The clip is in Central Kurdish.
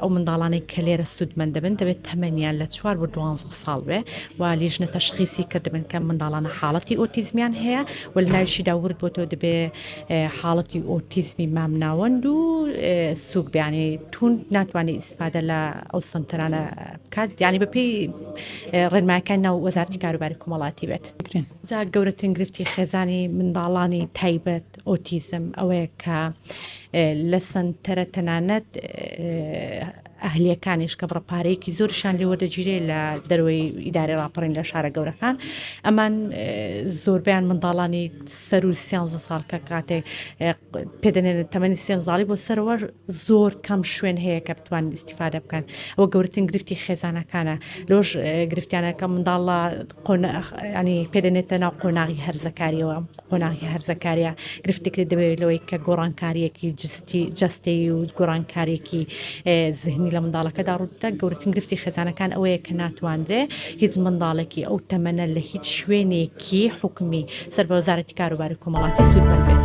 ئەو منداڵانەی کە لێرە سوودمەند دەبن دەبێت تەمەنیان لە 4 بۆ 12 ساڵ بێ و لیژنە تەشخیصی کردبن کە منداڵانە حاڵەتی ئۆتیزمیان هەیە و لە ناویشیدا ورد بۆتەوە دەبێ حاڵەتی ئۆتیزمی مامناوەند و سووک بیانی تون ناتوانێت ئیسپادە لە ئەو سنتەرانە بکات یعنی بەپێی ڕێنمایەکان ناو وەزارەتی کاروباری کۆمەڵاتی بێت. جا گەورەترین گرفتی خێزانی منداڵانی تایبەت ئۆتیزم ئەوەیە کە لە سنتەرە تەنانەت ئەهلیەکانیش کە بڕەپارەیەکی زۆرشان لێوەدەگیرێ لە دەروی ئیداری ڕاپەڕین لە شارە گەورەکان ئەمان زۆربیان منداڵانی سەر و 13 ساڵ کە کاتێک پێدەنێنێت تەمەنی 13 ساڵی بۆ سەرەوە زۆر کەم شوێن هەیە کە بتوان ئیسیفادە بکەن ئەوە گەورەترین گرفتی خێزانەکانە لۆش گرفتیانەکە منداڵە ینی پێدەنێتە ناو قۆناغی هەرزەکاریەوە قۆناغی هەرزەکاریە گرفتێکی دەبێت لەوەی کە گۆڕانکاریەکی جەستەی و گۆڕانکارێکی زهنی لە منداڵەکەدا ڕوودا گەورەترین گرفتی خێزانەکان ئەوەیە کە ناتوانرێ هیچ منداڵێکی ئەو تەمەنە لە هیچ شوێنێکی حکومی سەر بە وەزارەتی کاروباری کۆمەڵاتی سوودمەند بێت.